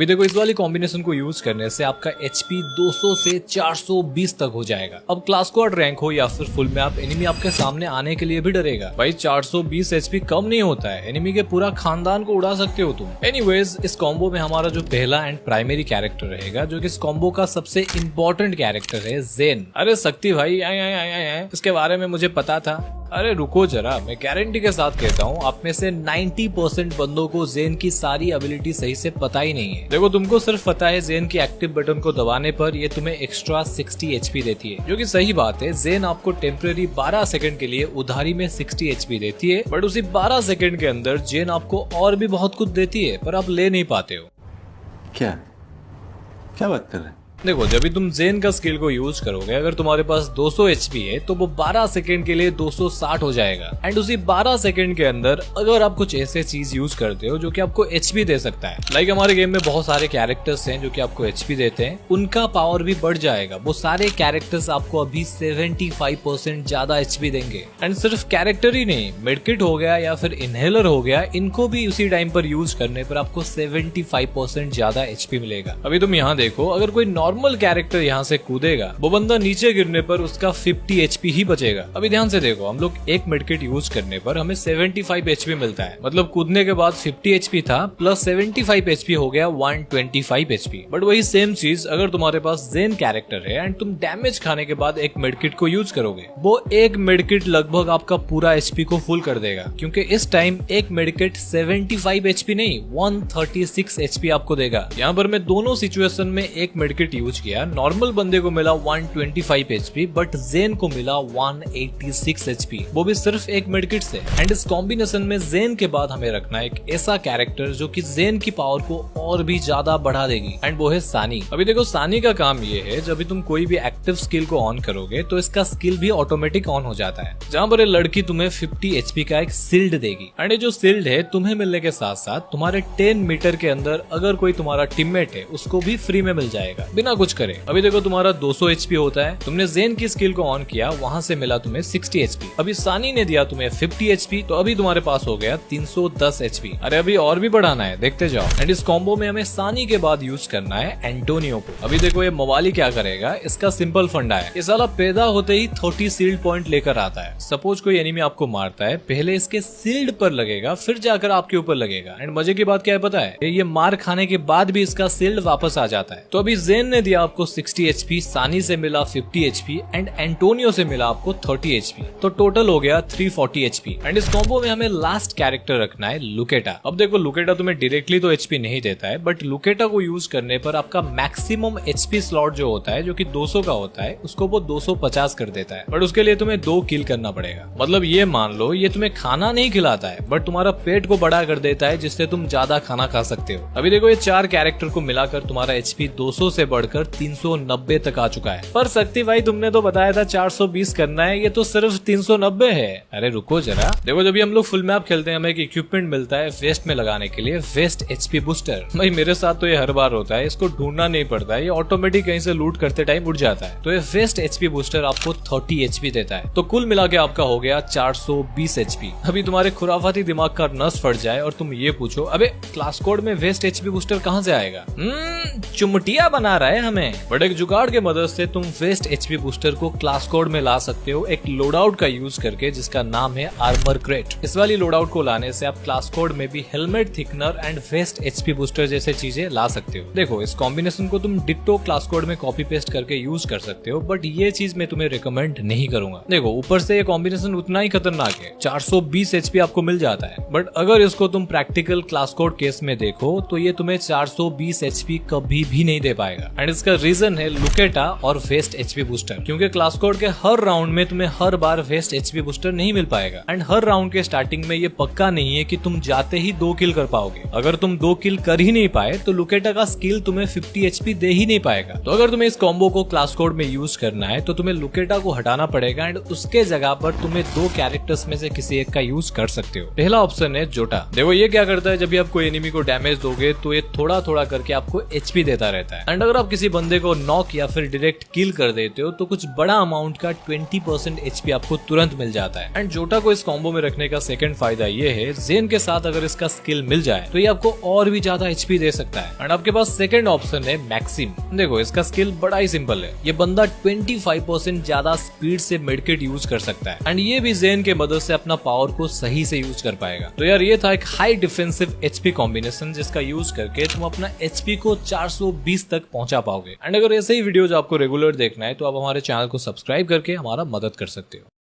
अभी देखो इस वाली कॉम्बिनेशन को यूज करने से आपका एचपी 200 से 420 तक हो जाएगा। अब क्लास स्क्वाड रैंक हो या फिर फुल मैप, एनिमी आपके सामने आने के लिए भी डरेगा। भाई 420 एचपी कम नहीं होता है, एनिमी के पूरा खानदान को उड़ा सकते हो तुम। एनीवेज, इस कॉम्बो में हमारा जो पहला एंड प्राइमरी कैरेक्टर रहेगा, जो कि इस कॉम्बो का सबसे इंपॉर्टेंट कैरेक्टर है, ज़ेन। अरे शक्ति भाई इसके बारे में मुझे पता था। अरे रुको जरा, मैं गारंटी के साथ कहता हूँ आप में से 90% बंदों को ज़ेन की सारी एबिलिटी सही से पता ही नहीं है। देखो तुमको सिर्फ पता है ज़ेन की एक्टिव बटन को दबाने पर ये तुम्हें एक्स्ट्रा 60 एचपी देती है, जो कि सही बात है। ज़ेन आपको टेम्पररी 12 सेकंड के लिए उधारी में 60 एचपी देती है, बट उसी 12 सेकंड के अंदर ज़ेन आपको और भी बहुत कुछ देती है, पर आप ले नहीं पाते हो। क्या बात कर रहे हैं? देखो जब भी तुम ज़ेन का स्किल को यूज करोगे, अगर तुम्हारे पास 200 एचपी है तो वो 12 सेकंड के लिए 260 हो जाएगा। एंड उसी 12 सेकंड के अंदर अगर आप कुछ ऐसे चीज यूज करते हो जो कि आपको एचपी दे सकता है, लाइक हमारे गेम में बहुत सारे कैरेक्टर्स हैं जो कि आपको एचपी देते हैं, उनका पावर भी बढ़ जाएगा। वो सारे कैरेक्टर्स आपको अभी 75% ज्यादा एचपी देंगे। एंड सिर्फ कैरेक्टर ही नहीं, मेडकिट हो गया या फिर इनहेलर हो गया, इनको भी उसी टाइम पर यूज करने पर आपको 75% ज्यादा एचपी मिलेगा। अभी तुम यहाँ देखो, अगर कोई नॉर्मल कैरेक्टर यहाँ से कूदेगा, वो बंदा नीचे गिरने पर उसका 50 एचपी ही बचेगा। अभी ध्यान से देखो, हम लोग एक मेडकिट यूज करने पर हमें 75 एचपी मिलता है, मतलब कूदने के बाद 50 एचपी था प्लस 75 एचपी हो गया 125 एचपी। बट वही सेम चीज अगर तुम्हारे पास ज़ेन कैरेक्टर है एंड तुम डैमेज खाने के बाद एक मेडकिट को यूज करोगे, वो एक मेडकिट लगभग आपका पूरा एचपी को फुल कर देगा, क्योंकि इस टाइम एक मेडकिट 75 एचपी नहीं 136 एचपी आपको देगा। यहाँ पर मैं दोनों सिचुएशन में एक मेडकिट यूज किया। नॉर्मल बंदे को मिला 125 एचपी, बट ज़ेन को मिला 186 एचपी, वो भी सिर्फ एक मेडकिट से। एंड इस कॉम्बिनेशन में ज़ेन के बाद हमें रखना है एक ऐसा कैरेक्टर जो कि ज़ेन की पावर को और भी ज्यादा बढ़ा देगी, एंड वो है सानी। अभी देखो सानी का काम ये है, जब भी तुम कोई भी एक्टिव स्किल को ऑन करोगे तो इसका स्किल भी ऑटोमेटिक ऑन हो जाता है, जहाँ पर लड़की तुम्हें 50 एचपी का एक सील्ड देगी। एंड ये जो सील्ड है तुम्हें मिलने के साथ साथ तुम्हारे 10 मीटर के अंदर अगर कोई तुम्हारा टीममेट है उसको भी फ्री में मिल जाएगा बिना कुछ करे। अभी देखो तुम्हारा 200 एचपी होता है, तुमने ज़ेन की स्किल को ऑन किया, वहां से मिला तुम्हें 60 एचपी। अभी सानी ने दिया तुम्हें 50 एचपी, तो अभी तुम्हारे पास हो गया 310 एचपी। अरे अभी और भी बढ़ाना है, देखते जाओ। एंड इस कॉम्बो में हमें सानी के बाद यूज करना है एंटोनियो को। अभी देखो ये मवाली क्या करेगा, इसका सिंपल फंडा है, ये साला पैदा होते ही 30 सील्ड पॉइंट लेकर आता है। सपोज कोई एनिमी आपको मारता है, पहले इसके सील्ड पर लगेगा, फिर जाकर आपके ऊपर लगेगा। एंड मजे की बात क्या है पता है, ये मार खाने के बाद भी इसका सील्ड वापस आ जाता है। तो अभी ज़ेन ने दिया आपको 60 एचपी, सानी से मिला 50 एचपी एंड एंटोनियो से मिला आपको 30 एचपी, तो टोटल हो गया 340 एचपी। एंड इस कॉम्बो में हमें लास्ट कैरेक्टर रखना है लुकेटा। अब देखो लुकेटा तुम्हें डायरेक्टली तो एचपी नहीं देता है, बट लुकेटा को यूज करने पर आपका मैक्सिमम एचपी स्लॉट जो होता है, जो कि 200 का होता है, उसको वो 250 कर देता है। बट उसके लिए तुम्हें 2 किल करना पड़ेगा। मतलब ये मान लो ये तुम्हें खाना नहीं खिलाता है, बट तुम्हारा पेट को बड़ा कर देता है, जिससे तुम ज्यादा खाना खा सकते हो। अभी देखो ये 4 कैरेक्टर को मिलाकर तुम्हारा एचपी 200 से बढ़कर 390 तक आ चुका है। पर शक्ति भाई तुमने तो बताया था 420 करना है, ये तो सिर्फ 390 है। अरे रुको जरा, देखो जब भी हम लोग फुल मैप खेलते हैं हमें एक इक्विपमेंट मिलता है वेस्ट में लगाने के लिए, वेस्ट एचपी बूस्टर। भाई मेरे साथ तो ये हर बार होता है, इसको ढूंढना नहीं पड़ता है, ये ऑटोमेटिक कहीं से लूट करते टाइम उड़ जाता है। तो ये वेस्ट एचपी बूस्टर आपको 30 एचपी देता है, तो कुल मिला के आपका हो गया 420 एचपी। अभी तुम्हारे खुराफाती दिमाग का नस फट जाए और तुम ये पूछो, अबे क्लास कोड में वेस्ट एचपी बूस्टर कहाँ से आएगा? चुमटिया बना रहा है हमें। बट एक जुगाड़ के मदद से तुम वेस्ट एचपी बूस्टर को क्लास कोड में ला सकते हो, एक लोडआउट का यूज करके, जिसका नाम है आर्मर क्रेट। इस वाली लोडआउट को लाने से आप क्लास कोड में भी helmet thickener and vest HP booster जैसे चीजें ला सकते हो। देखो इस कॉम्बिनेशन को तुम डिक्टो क्लास कोड में कॉपी पेस्ट करके यूज कर सकते हो, बट ये चीज मैं तुम्हें रिकमेंड नहीं करूंगा। देखो ऊपर से ये कॉम्बिनेशन उतना ही खतरनाक है, 420 एचपी आपको मिल जाता है, बट अगर इसको तुम प्रैक्टिकल क्लास कोड केस में देखो तो ये तुम्हें 420 एचपी कभी भी नहीं दे पाएगा। एंड इसका रीजन है लुकेटा और वेस्ट एचपी बूस्टर, क्योंकि क्लास कोड के हर राउंड में तुम्हें हर बार वेस्ट एचपी बूस्टर नहीं मिल पाएगा। एंड हर राउंड के स्टार्टिंग में ये पक्का नहीं है कि तुम जाते ही 2 किल कर पाओगे। अगर तुम 2 किल कर ही नहीं पाए तो लुकेटा का स्किल तुम्हें 50 एचपी दे ही नहीं पाएगा। तो अगर तुम्हें इस कॉम्बो को क्लास कोड में यूज करना है तो तुम्हें लुकेटा को हटाना पड़ेगा, एंड उसके जगह पर तुम्हें 2 कैरेक्टर्स में से किसी एक का यूज कर सकते हो। पहला ऑप्शन है जोटा। देखो ये क्या करता है, जब भी आप कोई एनिमी को डैमेज दोगे तो ये थोड़ा थोड़ा करके आपको एचपी देता रहता है। एंड अगर आप किसी बंदे को नॉक या फिर डायरेक्ट किल कर देते हो तो कुछ बड़ा अमाउंट का 20% एचपी आपको तुरंत मिल जाता है। एंड जोटा को इस कॉम्बो में रखने का सेकंड फायदा ये है, ज़ेन के साथ अगर इसका स्किल मिल जाए तो ये आपको और भी ज्यादा एचपी दे सकता है। एंड आपके पास सेकंड ऑप्शन है मैक्सिम। देखो इसका स्किल बड़ा ही सिंपल है, ये बंदा 25% ज्यादा स्पीड से मेडकिट यूज कर सकता है एंड ये भी ज़ेन के मदद से अपना पावर को सही से यूज कर पाएगा। तो यार ये था एक हाई डिफेंसिव एचपी कॉम्बिनेशन जिसका यूज करके तुम अपना एचपी को 420 तक पहुंचा पाओगे। एंड अगर ऐसे ही वीडियोज आपको रेगुलर देखना है तो आप हमारे चैनल को सब्सक्राइब करके हमारा मदद कर सकते हो।